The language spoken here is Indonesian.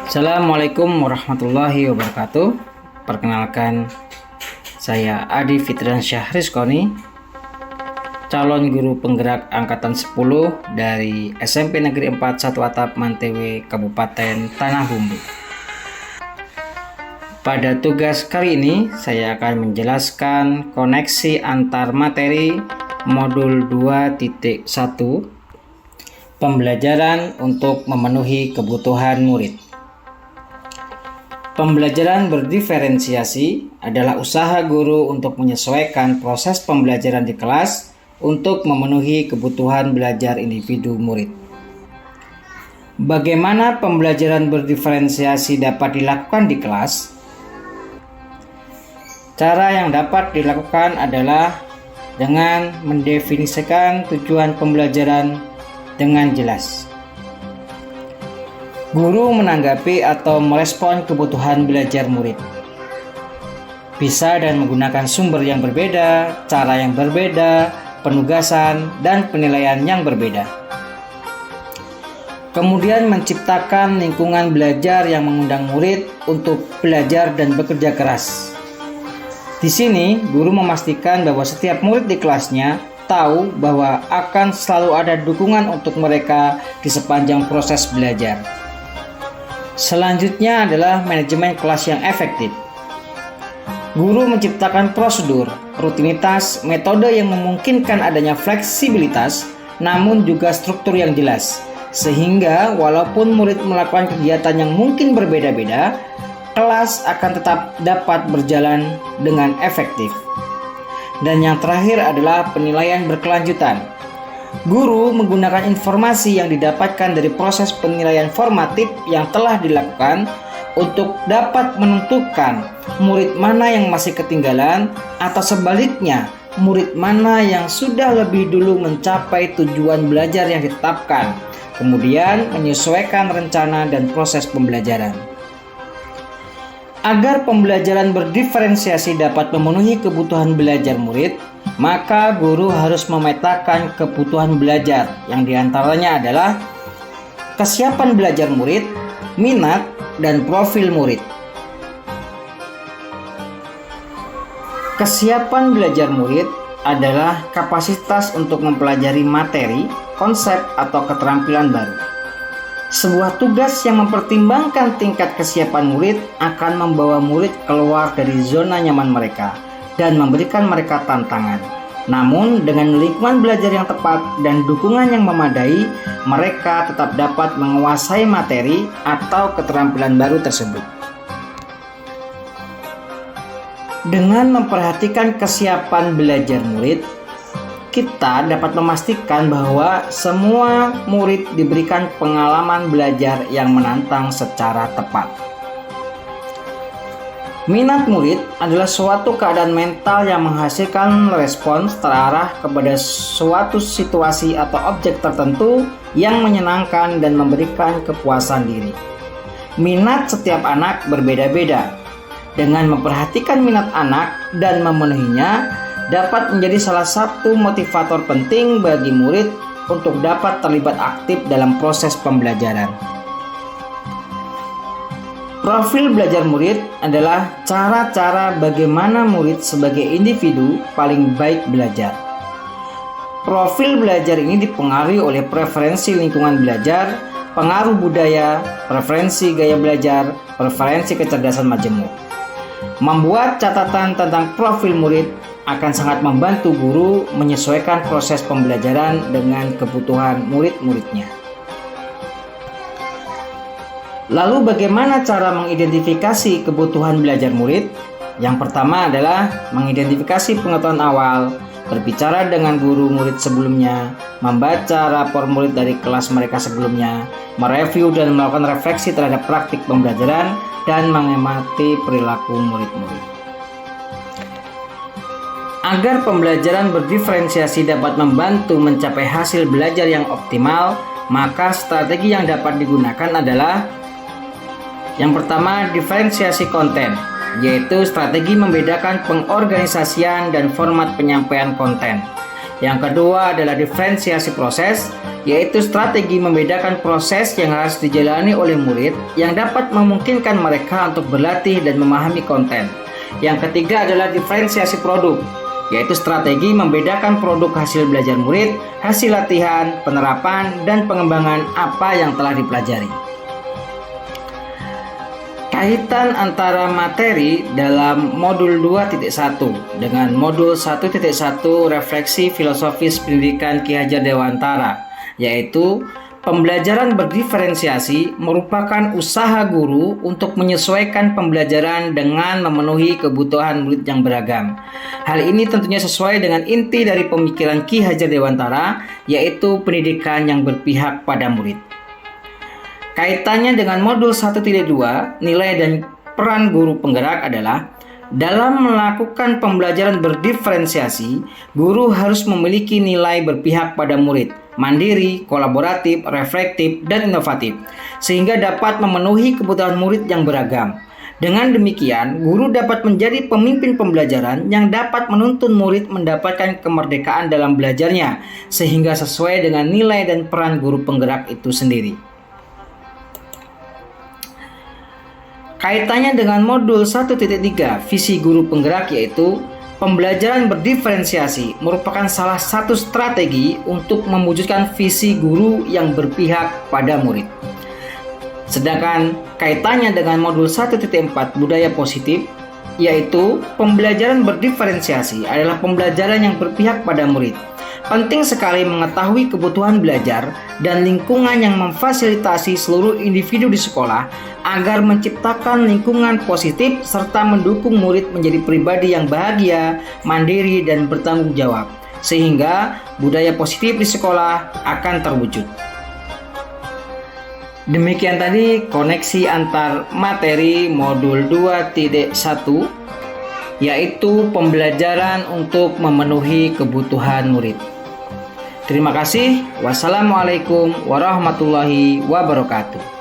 Assalamualaikum warahmatullahi wabarakatuh. Perkenalkan, saya Adi Fitriansyah Rizkoni, calon guru penggerak angkatan 10 dari SMP Negeri 4 Satu Atap Mantewe, Kabupaten Tanah Bumbu. Pada tugas kali ini, saya akan menjelaskan koneksi antar materi modul 2.1 pembelajaran untuk memenuhi kebutuhan murid. Pembelajaran berdiferensiasi adalah usaha guru untuk menyesuaikan proses pembelajaran di kelas untuk memenuhi kebutuhan belajar individu murid. Bagaimana pembelajaran berdiferensiasi dapat dilakukan di kelas? Cara yang dapat dilakukan adalah dengan mendefinisikan tujuan pembelajaran dengan jelas. Guru menanggapi atau merespon kebutuhan belajar murid. Bisa dan menggunakan sumber yang berbeda, cara yang berbeda, penugasan, dan penilaian yang berbeda. Kemudian menciptakan lingkungan belajar yang mengundang murid untuk belajar dan bekerja keras. Di sini, guru memastikan bahwa setiap murid di kelasnya tahu bahwa akan selalu ada dukungan untuk mereka di sepanjang proses belajar. Selanjutnya adalah manajemen kelas yang efektif. Guru menciptakan prosedur, rutinitas, metode yang memungkinkan adanya fleksibilitas, namun juga struktur yang jelas, sehingga walaupun murid melakukan kegiatan yang mungkin berbeda-beda, kelas akan tetap dapat berjalan dengan efektif. Dan yang terakhir adalah penilaian berkelanjutan. Guru menggunakan informasi yang didapatkan dari proses penilaian formatif yang telah dilakukan untuk dapat menentukan murid mana yang masih ketinggalan atau sebaliknya murid mana yang sudah lebih dulu mencapai tujuan belajar yang ditetapkan, kemudian menyesuaikan rencana dan proses pembelajaran. Agar pembelajaran berdiferensiasi dapat memenuhi kebutuhan belajar murid, maka guru harus memetakan kebutuhan belajar yang diantaranya adalah kesiapan belajar murid, minat, dan profil murid. Kesiapan belajar murid adalah kapasitas untuk mempelajari materi, konsep, atau keterampilan baru. Sebuah tugas yang mempertimbangkan tingkat kesiapan murid akan membawa murid keluar dari zona nyaman mereka dan memberikan mereka tantangan. Namun dengan lingkungan belajar yang tepat dan dukungan yang memadai, mereka tetap dapat menguasai materi atau keterampilan baru tersebut. Dengan memperhatikan kesiapan belajar murid, kita dapat memastikan bahwa semua murid diberikan pengalaman belajar yang menantang secara tepat. Minat murid adalah suatu keadaan mental yang menghasilkan respons terarah kepada suatu situasi atau objek tertentu yang menyenangkan dan memberikan kepuasan diri. Minat setiap anak berbeda-beda. Dengan memperhatikan minat anak dan memenuhinya, dapat menjadi salah satu motivator penting bagi murid untuk dapat terlibat aktif dalam proses pembelajaran. Profil belajar murid adalah cara-cara bagaimana murid sebagai individu paling baik belajar. Profil belajar ini dipengaruhi oleh preferensi lingkungan belajar, pengaruh budaya, preferensi gaya belajar, preferensi kecerdasan majemuk. Membuat catatan tentang profil murid akan sangat membantu guru menyesuaikan proses pembelajaran dengan kebutuhan murid-muridnya. Lalu bagaimana cara mengidentifikasi kebutuhan belajar murid? Yang pertama adalah mengidentifikasi pengetahuan awal, berbicara dengan guru murid sebelumnya, membaca rapor murid dari kelas mereka sebelumnya, mereview dan melakukan refleksi terhadap praktik pembelajaran, dan mengamati perilaku murid-murid. Agar pembelajaran berdiferensiasi dapat membantu mencapai hasil belajar yang optimal, maka strategi yang dapat digunakan adalah yang pertama, diferensiasi konten, yaitu strategi membedakan pengorganisasian dan format penyampaian konten. Yang kedua adalah diferensiasi proses, yaitu strategi membedakan proses yang harus dijalani oleh murid yang dapat memungkinkan mereka untuk berlatih dan memahami konten. Yang ketiga adalah diferensiasi produk, yaitu strategi membedakan produk hasil belajar murid, hasil latihan, penerapan, dan pengembangan apa yang telah dipelajari. Kaitan antara materi dalam modul 2.1 dengan modul 1.1 refleksi filosofis pendidikan Ki Hajar Dewantara, yaitu pembelajaran berdiferensiasi merupakan usaha guru untuk menyesuaikan pembelajaran dengan memenuhi kebutuhan murid yang beragam. Hal ini tentunya sesuai dengan inti dari pemikiran Ki Hajar Dewantara, yaitu pendidikan yang berpihak pada murid. Kaitannya dengan modul 1.2, nilai dan peran guru penggerak adalah dalam melakukan pembelajaran berdiferensiasi, guru harus memiliki nilai berpihak pada murid, mandiri, kolaboratif, reflektif, dan inovatif, sehingga dapat memenuhi kebutuhan murid yang beragam. Dengan demikian, guru dapat menjadi pemimpin pembelajaran yang dapat menuntun murid mendapatkan kemerdekaan dalam belajarnya, sehingga sesuai dengan nilai dan peran guru penggerak itu sendiri. Kaitannya dengan modul 1.3 visi guru penggerak, yaitu pembelajaran berdiferensiasi merupakan salah satu strategi untuk mewujudkan visi guru yang berpihak pada murid. Sedangkan kaitannya dengan modul 1.4 budaya positif, yaitu pembelajaran berdiferensiasi adalah pembelajaran yang berpihak pada murid. Penting sekali mengetahui kebutuhan belajar dan lingkungan yang memfasilitasi seluruh individu di sekolah agar menciptakan lingkungan positif serta mendukung murid menjadi pribadi yang bahagia, mandiri, dan bertanggung jawab, sehingga budaya positif di sekolah akan terwujud. Demikian tadi koneksi antar materi modul 2.1, yaitu pembelajaran untuk memenuhi kebutuhan murid. Terima kasih. Wassalamualaikum warahmatullahi wabarakatuh.